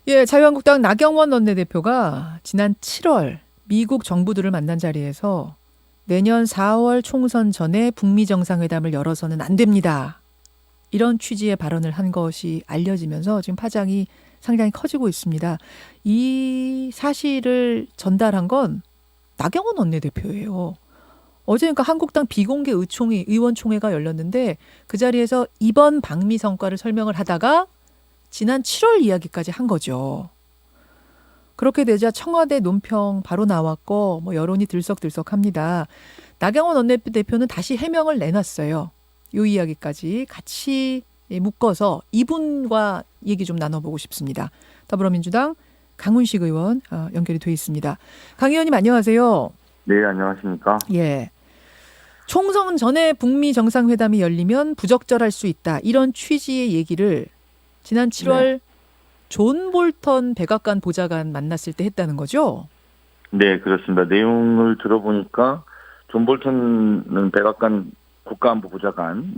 예, 자유한국당 나경원 원내대표가 지난 7월 미국 정부들을 만난 자리에서 내년 4월 총선 전에 북미 정상회담을 열어서는 안 됩니다. 이런 취지의 발언을 한 것이 알려지면서 지금 파장이 상당히 커지고 있습니다. 이 사실을 전달한 건 나경원 원내대표예요. 어제 그러니까 한국당 비공개 의원총회가 열렸는데 그 자리에서 이번 방미 성과를 설명을 하다가 지난 7월 이야기까지 한 거죠. 그렇게 되자 청와대 논평 바로 나왔고 여론이 들썩들썩합니다. 나경원 원내대표는 다시 해명을 내놨어요. 이 이야기까지 같이 묶어서 이분과 얘기 좀 나눠보고 싶습니다. 더불어민주당 강훈식 의원 연결이 돼 있습니다. 강 의원님 안녕하세요. 네, 안녕하십니까. 예. 총선 전에 북미 정상회담이 열리면 부적절할 수 있다. 이런 취지의 얘기를 지난 7월 존 볼턴 백악관 보좌관 만났을 때 했다는 거죠? 네, 그렇습니다. 내용을 들어보니까 존 볼턴은 백악관 국가안보 보좌관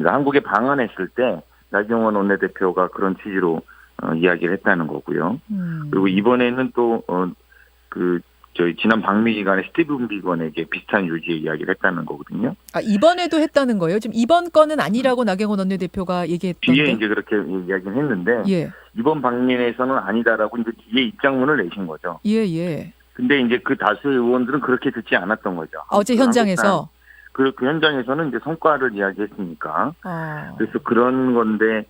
한국에 방한했을 때 나경원 원내대표가 그런 취지로 이야기를 했다는 거고요. 그리고 이번에는 또 저희 지난 방미 기간에 스티븐 비건에게 비슷한 요지의 이야기를 했다는 거거든요. 아, 이번에도 했다는 거예요? 지금 이번 건은 아니라고 나경원 원내대표가 얘기했던데. 뒤에 이제 그렇게 이야기는 했는데 이번 방면에서는 아니다라고 이제 뒤에 입장문을 내신 거죠. 예. 근데 이제 그 다수의 의원들은 그렇게 듣지 않았던 거죠. 어제 현장에서. 그 현장에서는 이제 성과를 이야기했으니까. 그래서 그런 건데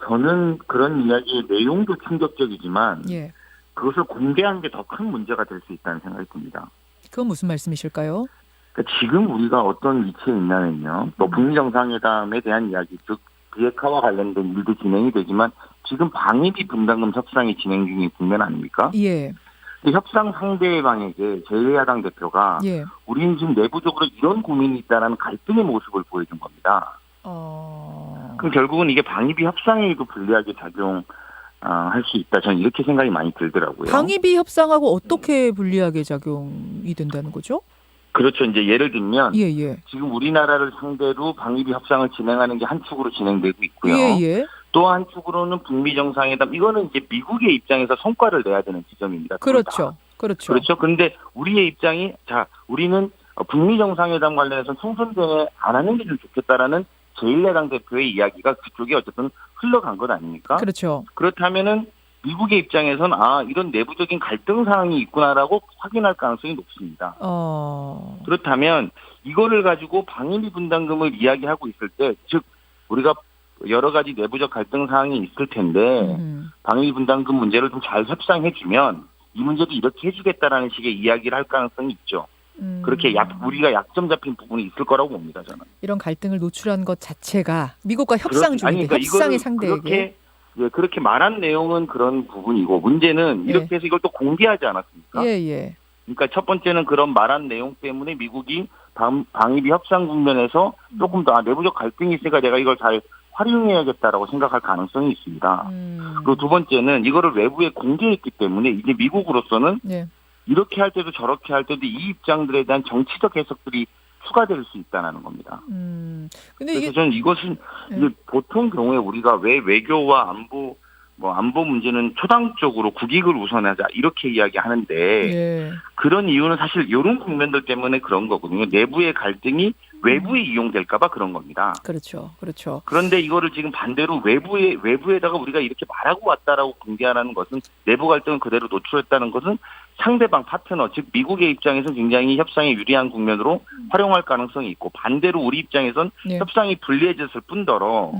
저는 그런 이야기의 내용도 충격적이지만 그것을 공개한 게 더 큰 문제가 될 수 있다는 생각이 듭니다. 그건 무슨 말씀이실까요? 그러니까 지금 우리가 어떤 위치에 있냐면요. 또 북미 정상회담에 대한 이야기, 즉 비핵화와 관련된 일도 진행이 되지만 지금 방위비 분담금 협상이 진행 중인 국면 아닙니까? 예. 근데 협상 상대방에게 제1야당 대표가 우리는 지금 내부적으로 이런 고민이 있다라는 갈등의 모습을 보여준 겁니다. 그럼 결국은 이게 방위비 협상에도 불리하게 할 수 있다. 저는 이렇게 생각이 많이 들더라고요. 방위비 협상하고 어떻게 불리하게 작용이 된다는 거죠? 그렇죠. 이제 예를 들면 예. 지금 우리나라를 상대로 방위비 협상을 진행하는 게 한 축으로 진행되고 있고요. 또 한 축으로는 북미 정상회담 이거는 이제 미국의 입장에서 성과를 내야 되는 지점입니다. 그렇죠. 그런데 우리의 입장이 우리는 북미 정상회담 관련해서 총선 전에 안 하는 게 좀 좋겠다라는 제1야당 대표의 이야기가 그쪽에 어쨌든 흘러간 것 아닙니까? 그렇죠. 그렇다면은 미국의 입장에서는 이런 내부적인 갈등 사항이 있구나라고 확인할 가능성이 높습니다. 그렇다면 이거를 가지고 방위비 분담금을 이야기하고 있을 때, 즉 우리가 여러 가지 내부적 갈등 사항이 있을 텐데 방위비 분담금 문제를 좀 잘 협상해주면 이 문제도 이렇게 해주겠다라는 식의 이야기를 할 가능성이 있죠. 그렇게 우리가 약점 잡힌 부분이 있을 거라고 봅니다, 저는. 이런 갈등을 노출한 것 자체가 미국과 협상 중인데 그러니까 협상의 상대에게. 그렇게 말한 내용은 그런 부분이고 문제는 이렇게 해서 이걸 또 공개하지 않았습니까? 그러니까 첫 번째는 그런 말한 내용 때문에 미국이 방위비 협상 국면에서 조금 더 내부적 갈등이 있으니까 내가 이걸 잘 활용해야겠다라고 생각할 가능성이 있습니다. 그리고 두 번째는 이거를 외부에 공개했기 때문에 이제 미국으로서는 이렇게 할 때도 저렇게 할 때도 이 입장들에 대한 정치적 해석들이 추가될 수 있다는 겁니다. 근데 그래서 저는 이것은 이제 보통 경우에 우리가 왜 외교와 안보 문제는 초당적으로 국익을 우선하자 이렇게 이야기하는데 그런 이유는 사실 이런 국면들 때문에 그런 거거든요. 내부의 갈등이 외부에 이용될까 봐 그런 겁니다. 그렇죠. 그런데 이거를 지금 반대로 외부에다가 우리가 이렇게 말하고 왔다라고 공개하라는 것은 내부 갈등을 그대로 노출했다는 것은 상대방 파트너, 즉 미국의 입장에서 굉장히 협상에 유리한 국면으로 활용할 가능성이 있고 반대로 우리 입장에선 협상이 불리해졌을 뿐더러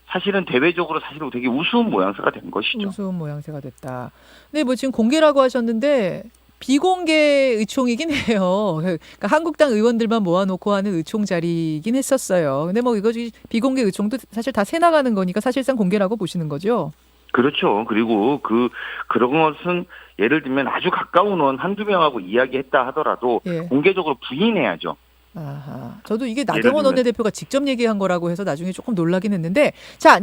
사실은 대외적으로 사실은 되게 우스운 모양새가 된 것이죠. 우스운 모양새가 됐다. 근데 지금 공개라고 하셨는데 비공개 의총이긴 해요. 그러니까 한국당 의원들만 모아놓고 하는 의총 자리이긴 했었어요. 근데 이거 비공개 의총도 사실 다 새나가는 거니까 사실상 공개라고 보시는 거죠? 그렇죠. 그리고 그런 것은 예를 들면 아주 가까운 의원 한두 명하고 이야기했다 하더라도 공개적으로 부인해야죠. 저도 이게 나경원 원내대표가 직접 얘기한 거라고 해서 나중에 조금 놀라긴 했는데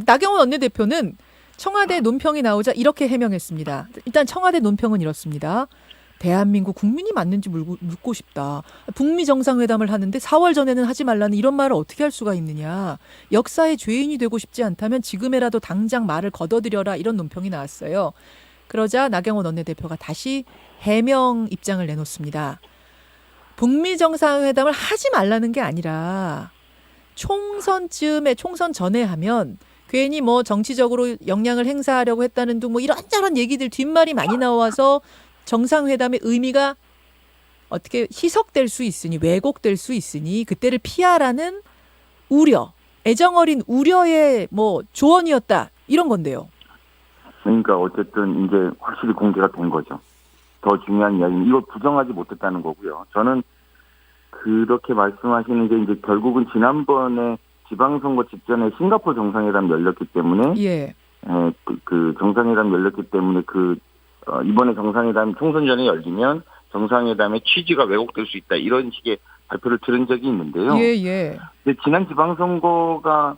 나경원 원내대표는 청와대 논평이 나오자 이렇게 해명했습니다. 일단 청와대 논평은 이렇습니다. 대한민국 국민이 맞는지 묻고 싶다. 북미 정상회담을 하는데 4월 전에는 하지 말라는 이런 말을 어떻게 할 수가 있느냐. 역사의 죄인이 되고 싶지 않다면 지금이라도 당장 말을 걷어들여라 이런 논평이 나왔어요. 그러자 나경원 원내대표가 다시 해명 입장을 내놓습니다. 북미 정상회담을 하지 말라는 게 아니라 총선 전에 하면 괜히 뭐 정치적으로 영향을 행사하려고 했다는 등 뭐 이런저런 얘기들 뒷말이 많이 나와서 정상회담의 의미가 어떻게 희석될 수 있으니 왜곡될 수 있으니 그때를 피하라는 우려, 애정 어린 우려의 뭐 조언이었다 이런 건데요. 그러니까 어쨌든 이제 확실히 공개가 된 거죠. 더 중요한 이야기는 이걸 부정하지 못했다는 거고요. 저는 그렇게 말씀하시는 게 이제 결국은 지난번에 지방선거 직전에 싱가포르 정상회담 열렸기 때문에 예. 그 정상회담 열렸기 때문에 이번에 정상회담 총선 전에 열리면 정상회담의 취지가 왜곡될 수 있다 이런 식의 발표를 들은 적이 있는데요. 예. 근데 지난 지방선거가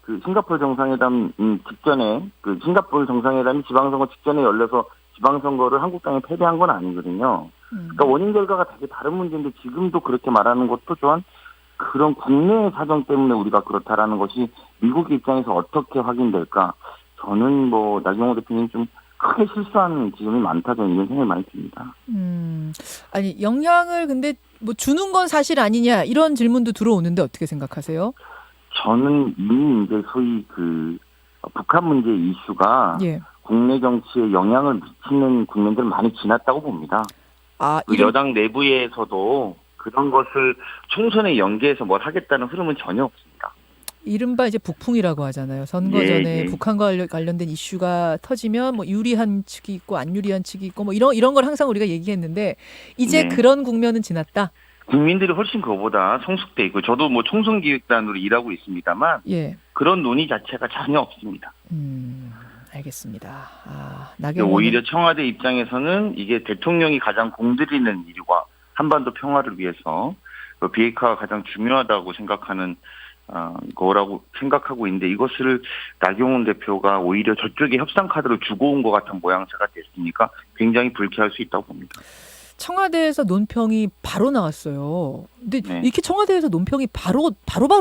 그 싱가포르 정상회담 직전에 싱가포르 정상회담이 지방선거 직전에 열려서 지방선거를 한국당에 패배한 건 아니거든요. 그러니까 원인 결과가 되게 다른 문제인데 지금도 그렇게 말하는 것도 또한 그런 국내 사정 때문에 우리가 그렇다라는 것이 미국 입장에서 어떻게 확인될까? 저는 뭐 나경원 대표님 좀 크게 실수하는 지점이 많다 저는 이런 생각이 많이 듭니다. 아니 영향을 근데 뭐 주는 건 사실 아니냐 이런 질문도 들어오는데 어떻게 생각하세요? 저는 이미 이제 소위 북한 문제 이슈가 국내 정치에 영향을 미치는 국면들 많이 지났다고 봅니다. 여당 내부에서도 그런 것을 총선에 연계해서 뭘 하겠다는 흐름은 전혀 없습니다. 이른바 이제 북풍이라고 하잖아요. 선거 전에 북한과 관련된 이슈가 터지면 뭐 유리한 측이 있고 안 유리한 측이 있고 뭐 이런 걸 항상 우리가 얘기했는데 이제 그런 국면은 지났다. 국민들이 훨씬 그거보다 성숙돼 있고 저도 뭐 총선기획단으로 일하고 있습니다만 그런 논의 자체가 전혀 없습니다. 알겠습니다. 오히려 청와대 입장에서는 이게 대통령이 가장 공들이는 일과 한반도 평화를 위해서 비핵화가 가장 중요하다고 생각하는 거라고 생각하고 있는데 이것을 나경원 대표가 오히려 저쪽에 협상 카드를 주고 온 것 같은 모양새가 됐으니까 굉장히 불쾌할 수 있다고 봅니다. 청와대에서 논평이 바로 나왔어요. 근데 이렇게 청와대에서 논평이 바로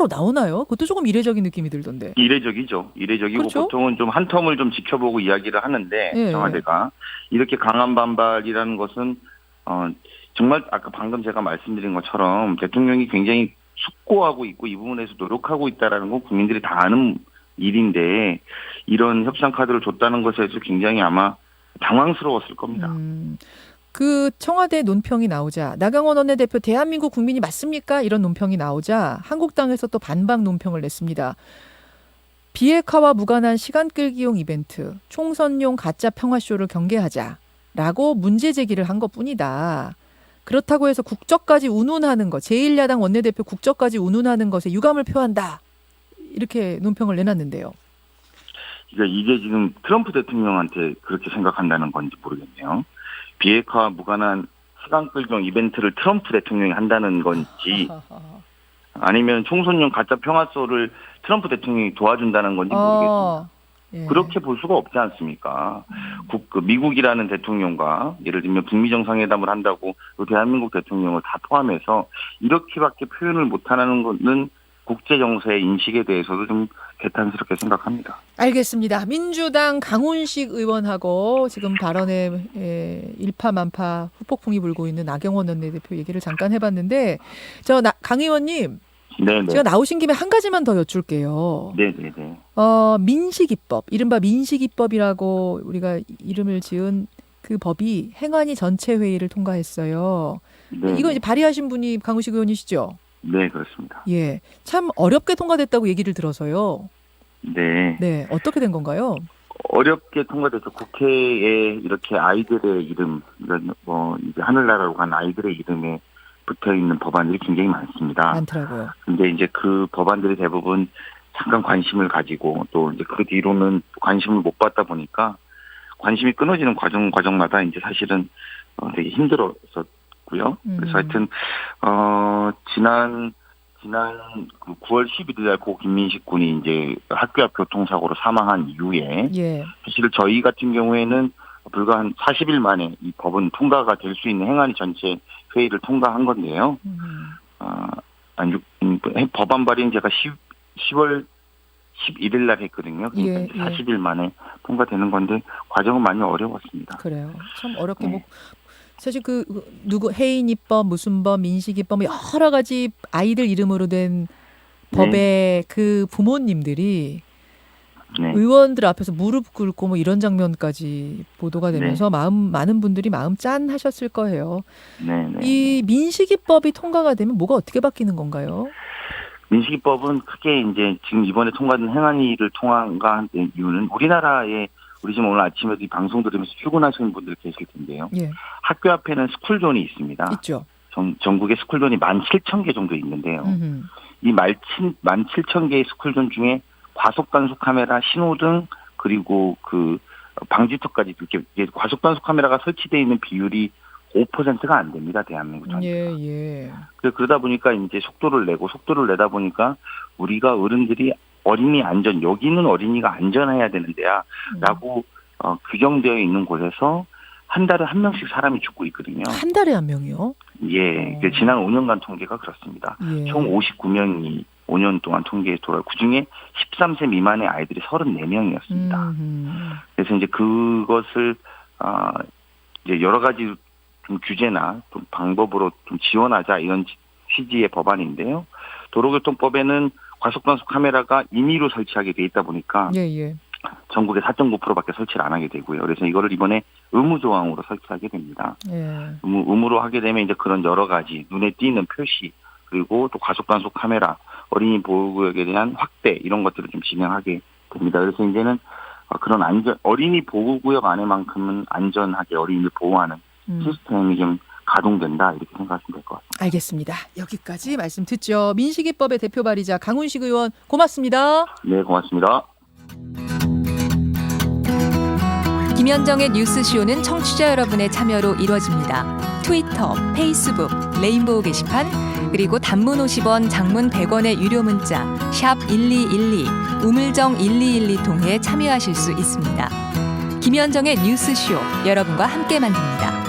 나오나요? 그것도 조금 이례적인 느낌이 들던데. 이례적이죠. 이례적이고 그렇죠? 보통은 좀 한 텀을 좀 지켜보고 이야기를 하는데 청와대가 이렇게 강한 반발이라는 것은 정말 아까 방금 제가 말씀드린 것처럼 대통령이 굉장히 숙고하고 있고 이 부분에서 노력하고 있다라는 건 국민들이 다 아는 일인데 이런 협상 카드를 줬다는 것에서 굉장히 아마 당황스러웠을 겁니다. 그 청와대 논평이 나오자 나경원 원내대표 대한민국 국민이 맞습니까? 이런 논평이 나오자 한국당에서 또 반박 논평을 냈습니다. 비핵화와 무관한 시간 끌기용 이벤트, 총선용 가짜 평화쇼를 경계하자라고 문제 제기를 한 것뿐이다. 그렇다고 해서 국적까지 운운하는 것, 제1야당 원내대표 국적까지 운운하는 것에 유감을 표한다. 이렇게 논평을 내놨는데요. 그러니까 이게 지금 트럼프 대통령한테 그렇게 생각한다는 건지 모르겠네요. 비핵화와 무관한 시간 끌기용 이벤트를 트럼프 대통령이 한다는 건지 아니면 총선용 가짜 평화쇼를 트럼프 대통령이 도와준다는 건지 모르겠습니다. 그렇게 볼 수가 없지 않습니까? 미국이라는 대통령과 예를 들면 북미 정상회담을 한다고 대한민국 대통령을 다 포함해서 이렇게밖에 표현을 못하는 것은 국제 정세의 인식에 대해서도 좀 개탄스럽게 생각합니다. 알겠습니다. 민주당 강훈식 의원하고 지금 발언에 일파만파 후폭풍이 불고 있는 나경원 원내대표 얘기를 잠깐 해봤는데 강 의원님 제가 나오신 김에 한 가지만 더 여쭐게요. 네네네. 민식이법, 이른바 민식이법이라고 우리가 이름을 지은 그 법이 행안위 전체 회의를 통과했어요. 이거 이제 발의하신 분이 강훈식 의원이시죠? 네, 그렇습니다. 예, 참 어렵게 통과됐다고 얘기를 들어서요. 네, 어떻게 된 건가요? 어렵게 통과돼서 국회에 이렇게 아이들의 이름, 뭐 이제 하늘나라로 간 아이들의 이름에 붙어 있는 법안들이 굉장히 많습니다. 많더라고요. 근데 이제 그 법안들이 대부분 잠깐 관심을 가지고 또 이제 그 뒤로는 관심을 못 받다 보니까 관심이 끊어지는 과정마다 이제 사실은 되게 힘들었었고요. 그래서 하여튼 지난 9월 11일 날 고 김민식 군이 이제 학교 앞 교통사고로 사망한 이후에 사실 저희 같은 경우에는 불과 한 40일 만에 이 법은 통과가 될 수 있는 행안위 전체 회의를 통과한 건데요. 법안 발의는 제가 10월 11일 날 했거든요. 그러니까 40일 만에 통과되는 건데 과정은 많이 어려웠습니다. 그래요. 참 어렵게 뭐 사실 누구 해인 입법, 무슨 법, 민식 입법 여러 가지 아이들 이름으로 된 법의 그 부모님들이 의원들 앞에서 무릎 꿇고 뭐 이런 장면까지 보도가 되면서 많은 분들이 마음 짠하셨을 거예요. 이 민식이법이 통과가 되면 뭐가 어떻게 바뀌는 건가요? 민식이법은 크게 이제 지금 이번에 통과된 행안위를 통과한 이유는 우리 지금 오늘 아침에도 이 방송 들으면서 출근하시는 분들 계실 텐데요. 학교 앞에는 스쿨존이 있습니다. 있죠. 전국에 스쿨존이 17,000개 정도 있는데요. 이 17,000개의 스쿨존 중에 과속단속 카메라, 신호등 그리고 그 방지턱까지 이렇게 과속단속 카메라가 설치되어 있는 비율이 5%가 안 됩니다. 대한민국 전체가. 그러다 보니까 이제 속도를 내다 보니까 우리가 어른들이 어린이 안전, 여기는 어린이가 안전해야 되는 데야 라고 규정되어 있는 곳에서 한 달에 한 명씩 사람이 죽고 있거든요. 한 달에 한 명이요? 지난 5년간 통계가 그렇습니다. 총 59명이 5년 동안 통계에 그중에 13세 미만의 아이들이 34명이었습니다. 그래서 이제 그것을 이제 여러 가지 좀 규제나 좀 방법으로 좀 지원하자 이런 취지의 법안인데요. 도로교통법에는 과속단속 카메라가 임의로 설치하게 돼 있다 보니까 전국에 4.9%밖에 설치를 안 하게 되고요. 그래서 이거를 이번에 의무 조항으로 설치하게 됩니다. 의무로 하게 되면 이제 그런 여러 가지 눈에 띄는 표시 그리고 또 과속단속 카메라, 어린이 보호구역에 대한 확대 이런 것들을 좀 진행하게 됩니다. 그래서 이제는 그런 어린이 보호구역 안에만큼은 안전하게 어린이를 보호하는 시스템이 좀 가동된다 이렇게 생각하시면 될 것 같습니다. 알겠습니다. 여기까지 말씀 듣죠. 민식이법의 대표 발의자 강훈식 의원 고맙습니다. 네, 고맙습니다. 김현정의 뉴스쇼는 청취자 여러분의 참여로 이루어집니다. 트위터, 페이스북, 레인보우 게시판 그리고 단문 50원, 장문 100원의 유료 문자 샵 1212, 우물정 1212 통해 참여하실 수 있습니다. 김현정의 뉴스쇼 여러분과 함께 만듭니다.